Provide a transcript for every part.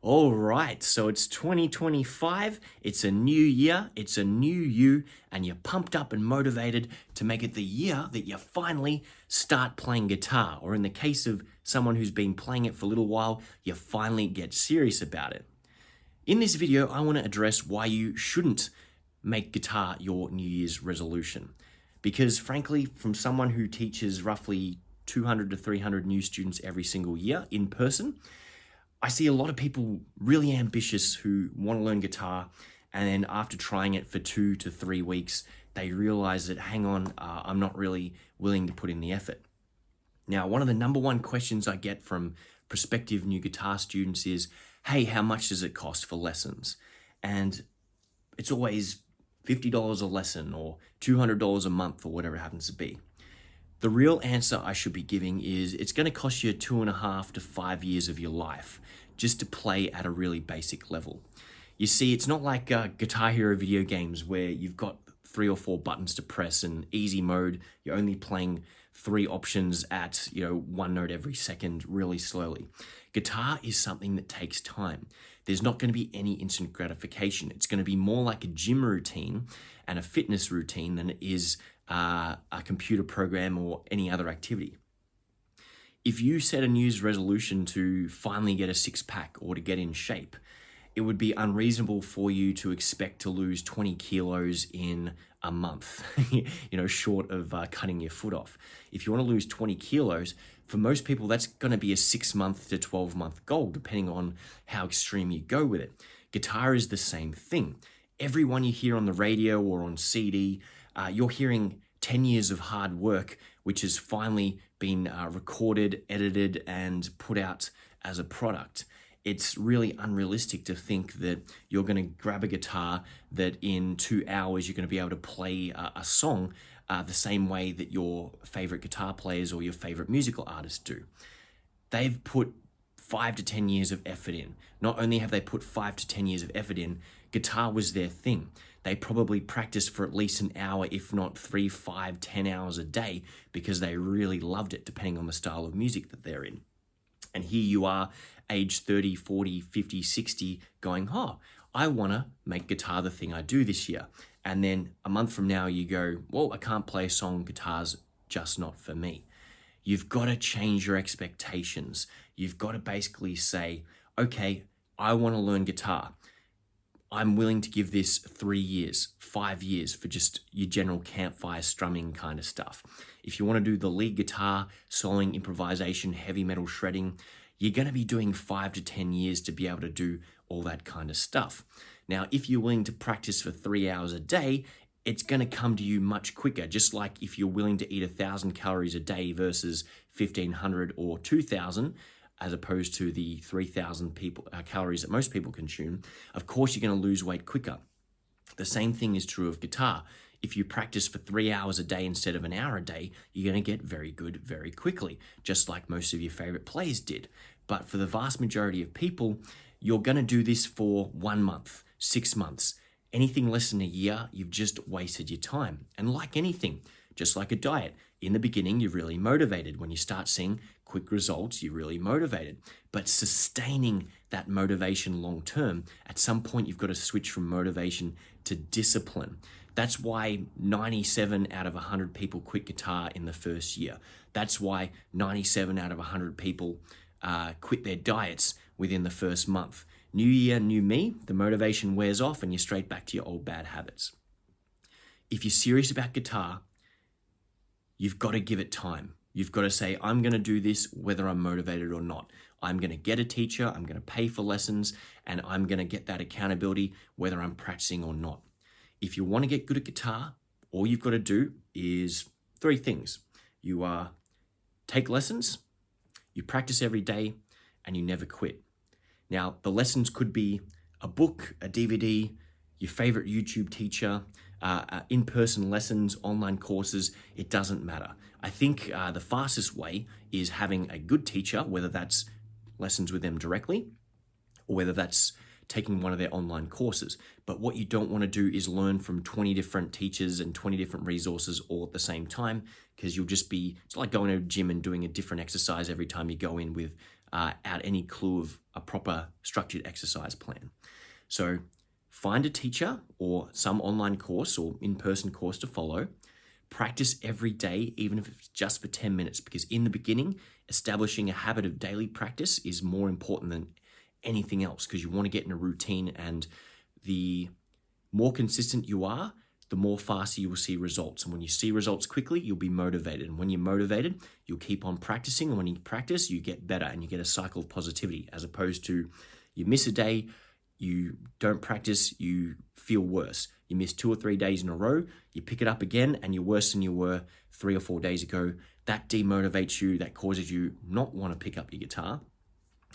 All right, so it's 2025, it's a new year, it's a new you, and you're pumped up and motivated to make it the year that you finally start playing guitar. Or in the case of someone who's been playing it for a little while, you finally get serious about it. In this video, I want to address why you shouldn't make guitar your New Year's resolution. Because frankly, from someone who teaches roughly 200 to 300 new students every single year in person, I see a lot of people really ambitious who want to learn guitar, and then after trying it for 2 to 3 weeks, they realize that, hang on, I'm not really willing to put in the effort. Now, one of the number one questions I get from prospective new guitar students is, hey, how much does it cost for lessons? And it's always $50 a lesson or $200 a month or whatever it happens to be. The real answer I should be giving is it's going to cost you 2.5 to 5 years of your life just to play at a really basic level. You see, it's not like Guitar Hero video games where you've got 3 or 4 buttons to press and easy mode, you're only playing 3 options at 1 note every second really slowly. Guitar is something that takes time. There's not going to be any instant gratification. It's going to be more like a gym routine and a fitness routine than it is a computer program or any other activity. If you set a New Year's resolution to finally get a six-pack or to get in shape, it would be unreasonable for you to expect to lose 20 kilos in a month, short of cutting your foot off. If you want to lose 20 kilos, for most people, that's going to be a 6-month to 12-month goal, depending on how extreme you go with it. Guitar is the same thing. Everyone you hear on the radio or on CD, you're hearing 10 years of hard work, which has finally been recorded, edited, and put out as a product. It's really unrealistic to think that you're going to grab a guitar that in 2 hours you're going to be able to play a song the same way that your favorite guitar players or your favorite musical artists do. They've put 5 to 10 years of effort in. Not only have they put 5 to 10 years of effort in, guitar was their thing. They probably practiced for at least an hour, if not 3, 5, 10 hours a day because they really loved it, depending on the style of music that they're in. And here you are, age 30, 40, 50, 60, going, I want to make guitar the thing I do this year. And then a month from now you go, well, I can't play a song, guitar's just not for me. You've got to change your expectations. You've got to basically say, okay, I want to learn guitar. I'm willing to give this 3 years, 5 years for just your general campfire strumming kind of stuff. If you want to do the lead guitar, soloing, improvisation, heavy metal shredding, you're going to be doing 5 to 10 years to be able to do all that kind of stuff. Now, if you're willing to practice for 3 hours a day, it's going to come to you much quicker, just like if you're willing to eat 1,000 calories a day versus 1,500 or 2,000, as opposed to the 3,000 calories that most people consume, of course you're going to lose weight quicker. The same thing is true of guitar. If you practice for 3 hours a day instead of an hour a day, you're going to get very good very quickly, just like most of your favorite players did. But for the vast majority of people, you're going to do this for 1 month, 6 months. Anything less than a year, you've just wasted your time. And like anything, just like a diet, in the beginning, you're really motivated. When you start seeing quick results, you're really motivated. But sustaining that motivation long term, at some point, you've got to switch from motivation to discipline. That's why 97 out of 100 people quit guitar in the first year. That's why 97 out of 100 people quit their diets within the first month. New year, new me, the motivation wears off and you're straight back to your old bad habits. If you're serious about guitar, you've got to give it time. You've got to say, I'm going to do this whether I'm motivated or not. I'm going to get a teacher, I'm going to pay for lessons, and I'm going to get that accountability whether I'm practicing or not. If you want to get good at guitar, all you've got to do is 3 things. You take lessons, you practice every day, and you never quit. Now, the lessons could be a book, a DVD, your favorite YouTube teacher, in-person lessons, online courses, it doesn't matter. I think the fastest way is having a good teacher, whether that's lessons with them directly or whether that's taking one of their online courses. But what you don't want to do is learn from 20 different teachers and 20 different resources all at the same time, because you'll just be, it's like going to a gym and doing a different exercise every time you go in with without any clue of a proper structured exercise plan. So find a teacher or some online course or in-person course to follow. Practice every day, even if it's just for 10 minutes, because in the beginning, establishing a habit of daily practice is more important than anything else, because you want to get in a routine, and the more consistent you are, the more faster you will see results. And when you see results quickly, you'll be motivated. And when you're motivated, you'll keep on practicing. And when you practice, you get better and you get a cycle of positivity, as opposed to you miss a day, you don't practice, you feel worse. You miss 2 or 3 days in a row, you pick it up again, and you're worse than you were 3 or 4 days ago. That demotivates you, that causes you not want to pick up your guitar.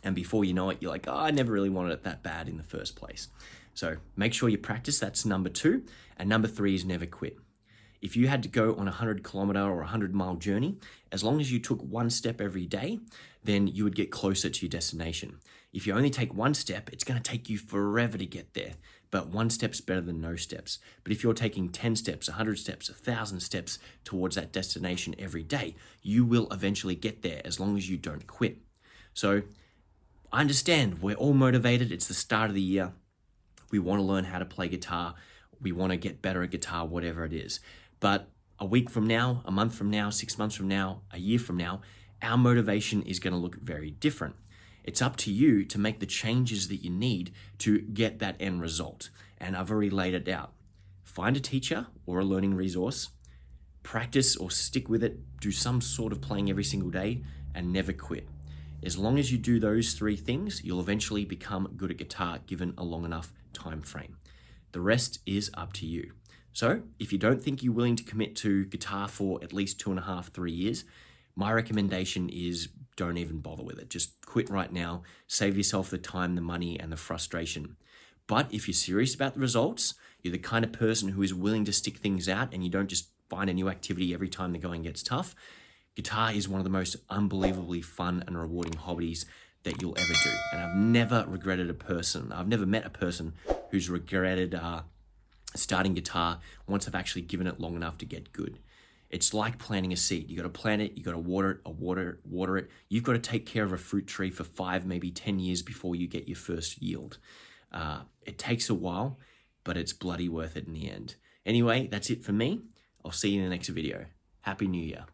And before you know it, you're like, oh, I never really wanted it that bad in the first place. So make sure you practice. That's number 2. And number 3 is never quit. If you had to go on a 100-kilometer or a 100-mile journey, as long as you took one step every day, then you would get closer to your destination. If you only take one step, it's going to take you forever to get there. But one step's better than no steps. But if you're taking 10 steps, 100 steps, 1,000 steps towards that destination every day, you will eventually get there as long as you don't quit. So I understand we're all motivated. It's the start of the year. We want to learn how to play guitar. We want to get better at guitar, whatever it is. But a week from now, a month from now, 6 months from now, a year from now, our motivation is going to look very different. It's up to you to make the changes that you need to get that end result. And I've already laid it out. Find a teacher or a learning resource, practice or stick with it, do some sort of playing every single day, and never quit. As long as you do those 3 things, you'll eventually become good at guitar given a long enough time frame. The rest is up to you. So if you don't think you're willing to commit to guitar for at least 2.5, 3 years, my recommendation is don't even bother with it. Just quit right now. Save yourself the time, the money, and the frustration. But if you're serious about the results, you're the kind of person who is willing to stick things out and you don't just find a new activity every time the going gets tough, guitar is one of the most unbelievably fun and rewarding hobbies that you'll ever do. And I've never met a person who's regretted starting guitar once I've actually given it long enough to get good. It's like planting a seed. You got to plant it, you got to water it. You've got to take care of a fruit tree for 5, maybe 10 years before you get your first yield. It takes a while, but it's bloody worth it in the end. Anyway, that's it for me. I'll see you in the next video. Happy New Year.